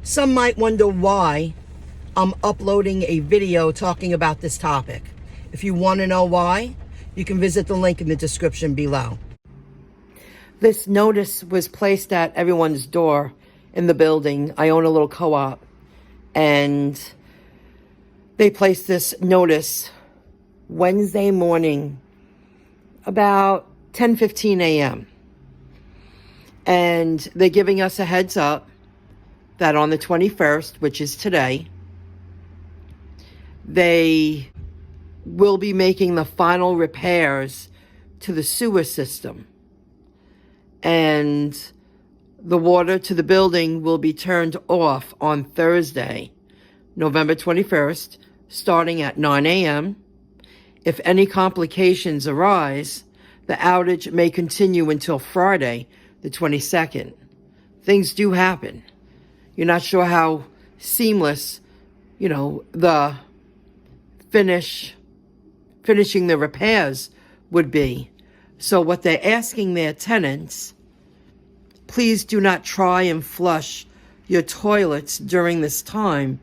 Some might wonder why I'm uploading a video talking about this topic. If you want to know why, you can visit the link in the description below. This notice was placed at everyone's door in the building. I own a little co-op, and they placed this notice Wednesday morning about 10:15 a.m. And they're giving us a heads up that on the 21st, which is today, they will be making the final repairs to the sewer system. And the water to the building will be turned off on Thursday, November 21st, starting at 9 a.m. If any complications arise, the outage may continue until Friday, the 22nd. Things do happen. You're not sure how seamless, the finishing the repairs would be. So what they're asking their tenants, please do not try and flush your toilets during this time.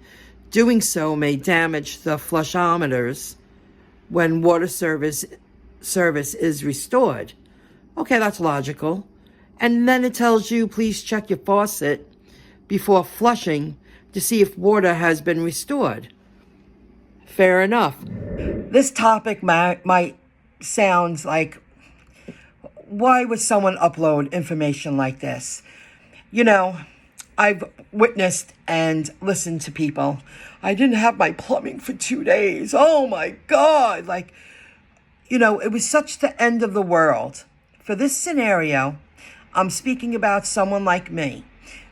Doing so may damage the flushometers when water service is restored. Okay, that's logical. And then it tells you, please check your faucet before flushing to see if water has been restored. Fair enough. This topic might sound like, why would someone upload information like this? I've witnessed and listened to people. I didn't have my plumbing for 2 days. Oh my God. It was such the end of the world. For this scenario, I'm speaking about someone like me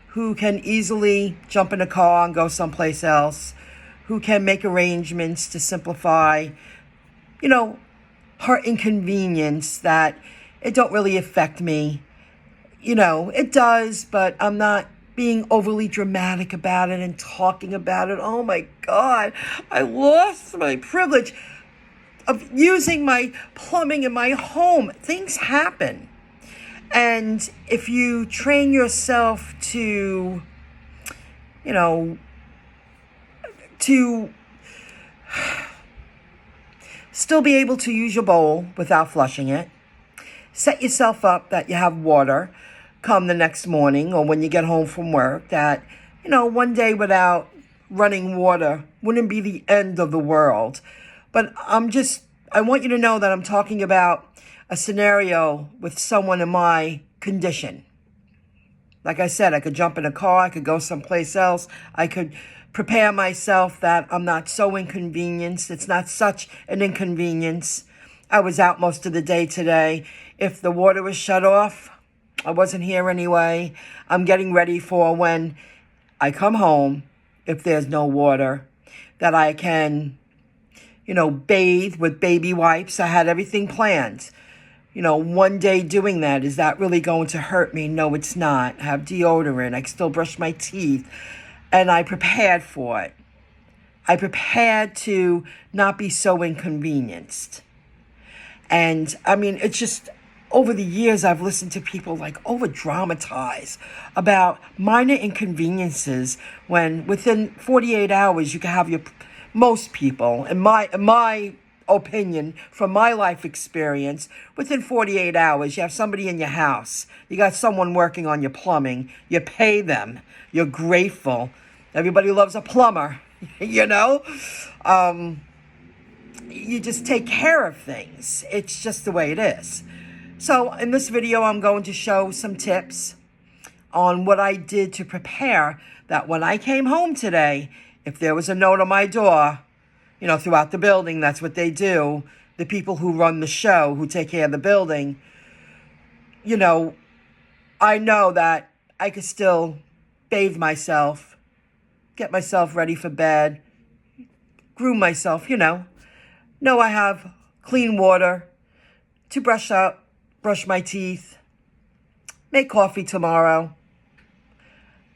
who can easily jump in a car and go someplace else, who can make arrangements to simplify, her inconvenience, that it don't really affect me. It does, but I'm not being overly dramatic about it and talking about it. Oh my God, I lost my privilege of using my plumbing in my home. Things happen. And if you train yourself to still be able to use your bowl without flushing it, set yourself up that you have water come the next morning or when you get home from work, that, one day without running water wouldn't be the end of the world. But I want you to know that I'm talking about a scenario with someone in my condition. Like I said, I could jump in a car, I could go someplace else, I could prepare myself that I'm not so inconvenienced. It's not such an inconvenience. I was out most of the day today. If the water was shut off, I wasn't here anyway. I'm getting ready for when I come home, if there's no water, that I can, bathe with baby wipes. I had everything planned. One day doing that, is that really going to hurt me? No, it's not. I have deodorant. I can still brush my teeth. And I prepared for it. I prepared to not be so inconvenienced. And it's just, over the years, I've listened to people over dramatize about minor inconveniences when within 48 hours you can have most people, in my opinion, from my life experience, within 48 hours, you have somebody in your house. You got someone working on your plumbing. You pay them. You're grateful. Everybody loves a plumber, You just take care of things. It's just the way it is. So in this video, I'm going to show some tips on what I did to prepare that when I came home today, if there was a note on my door, throughout the building, that's what they do. The people who run the show, who take care of the building, I know that I could still bathe myself, get myself ready for bed, groom myself, Know I have clean water to brush my teeth, make coffee tomorrow.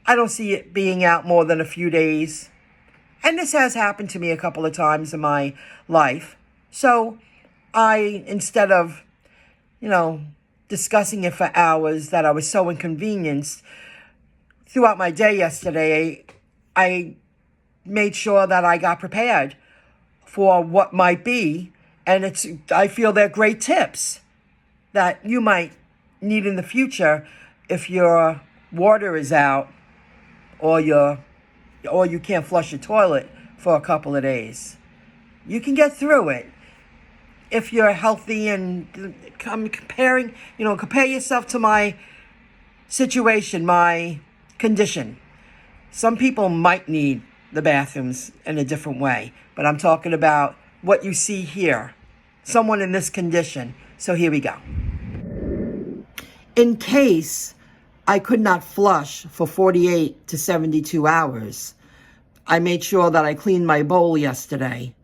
I don't see it being out more than a few days. And this has happened to me a couple of times in my life. So I, instead of, discussing it for hours that I was so inconvenienced, throughout my day yesterday, I made sure that I got prepared for what might be. And I feel they're great tips that you might need in the future if your water is out or you can't flush your toilet for a couple of days. You can get through it if you're healthy. And I'm compare yourself to my situation, my condition. Some people might need the bathrooms in a different way, but I'm talking about what you see here. Someone in this condition. So here we go. In case I could not flush for 48 to 72 hours, I made sure that I cleaned my bowl yesterday,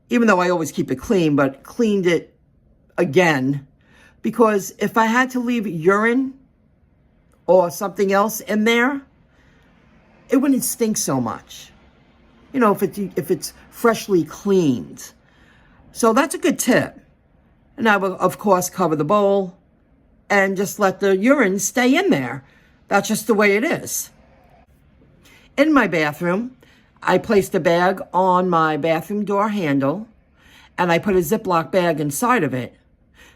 even though I always keep it clean, but cleaned it again, because if I had to leave urine or something else in there, it wouldn't stink so much. If it's freshly cleaned. So that's a good tip. And I will, of course, cover the bowl and just let the urine stay in there. That's just the way it is. In my bathroom, I placed a bag on my bathroom door handle, and I put a Ziploc bag inside of it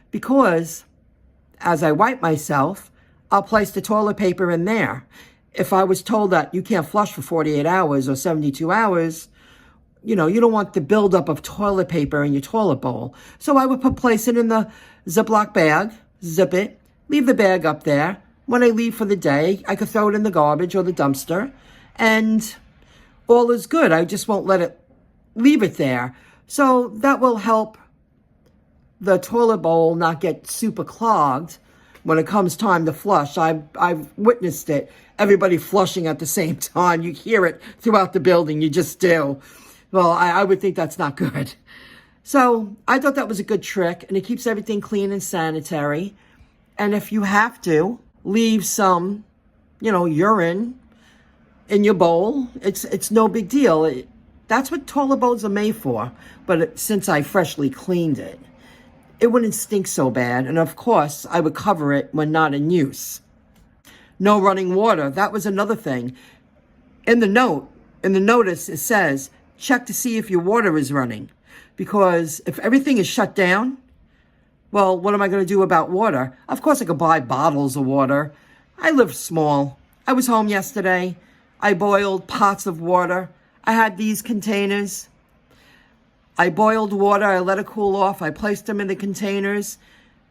because as I wipe myself, I'll place the toilet paper in there. If I was told that you can't flush for 48 hours or 72 hours, you don't want the buildup of toilet paper in your toilet bowl. So I would place it in the Ziploc bag, zip it, leave the bag up there. When I leave for the day, I could throw it in the garbage or the dumpster, and all is good. I just won't leave it there. So that will help the toilet bowl not get super clogged when it comes time to flush. I've witnessed it. Everybody flushing at the same time. You hear it throughout the building. You just do. Well, I would think that's not good. So I thought that was a good trick, and it keeps everything clean and sanitary. And if you have to leave some, urine in your bowl, it's no big deal. That's what toilet bowls are made for. But since I freshly cleaned it, it wouldn't stink so bad. And of course, I would cover it when not in use. No running water. That was another thing. In the notice, it says, check to see if your water is running. Because if everything is shut down, well, what am I going to do about water? Of course, I could buy bottles of water. I live small. I was home yesterday. I boiled pots of water. I had these containers. I boiled water. I let it cool off. I placed them in the containers.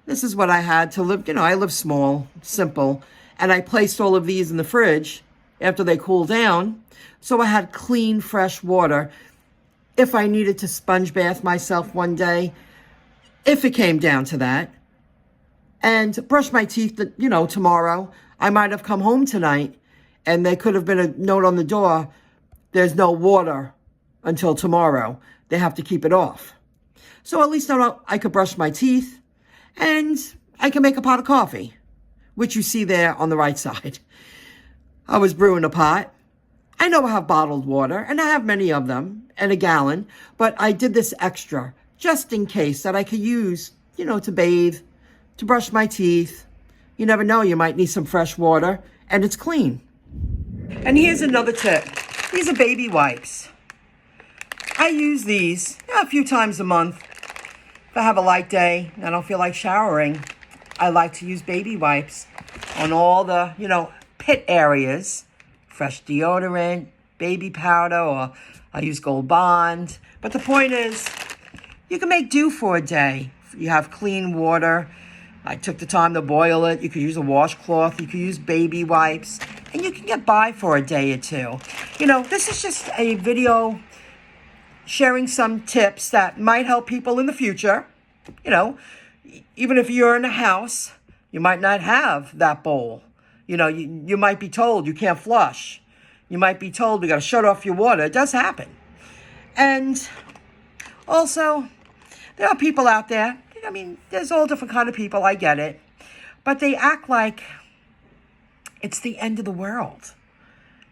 This is what I had to live. I live small, simple. And I placed all of these in the fridge after they cooled down. So I had clean, fresh water. If I needed to sponge bath myself one day, if it came down to that, and brush my teeth, tomorrow, I might have come home tonight and there could have been a note on the door, there's no water until tomorrow. They have to keep it off. So at least I could brush my teeth and I can make a pot of coffee, which you see there on the right side. I was brewing a pot. I know I have bottled water, and I have many of them, and a gallon, but I did this extra, just in case, that I could use, to bathe, to brush my teeth. You never know, you might need some fresh water, and it's clean. And here's another tip. These are baby wipes. I use these a few times a month. If I have a light day and I don't feel like showering, I like to use baby wipes on all the, pit areas. Fresh deodorant, baby powder, or I use Gold Bond. But the point is, you can make do for a day. You have clean water. I took the time to boil it. You could use a washcloth. You could use baby wipes. And you can get by for a day or two. This is just a video sharing some tips that might help people in the future. Even if you're in a house, you might not have that bowl. You might be told you can't flush. You might be told we got to shut off your water. It does happen. And also, there are people out there. There's all different kind of people. I get it. But they act like it's the end of the world.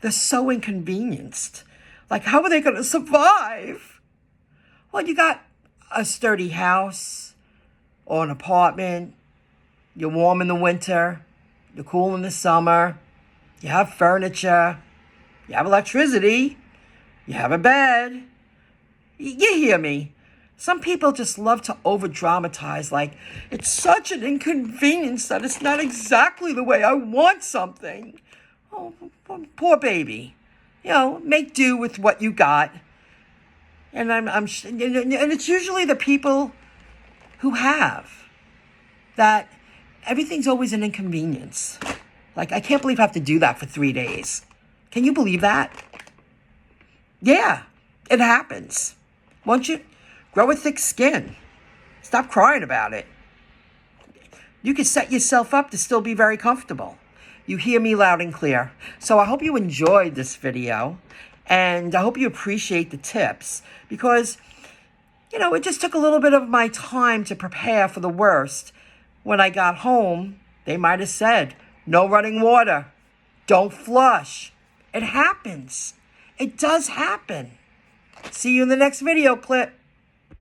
They're so inconvenienced. Like, how are they going to survive? Well, you got a sturdy house or an apartment. You're warm in the winter. You're cool in the summer. You have furniture. You have electricity. You have a bed. You hear me. Some people just love to over-dramatize, like it's such an inconvenience that it's not exactly the way I want something. Oh, poor baby. Make do with what you got. And and it's usually the people who have that everything's always an inconvenience. Like, I can't believe I have to do that for 3 days. Can you believe that? Yeah, it happens. Won't you grow a thick skin? Stop crying about it. You can set yourself up to still be very comfortable. You hear me loud and clear. So I hope you enjoyed this video, and I hope you appreciate the tips, because, it just took a little bit of my time to prepare for the worst. When I got home, they might have said, no running water, don't flush. It happens. It does happen. See you in the next video clip.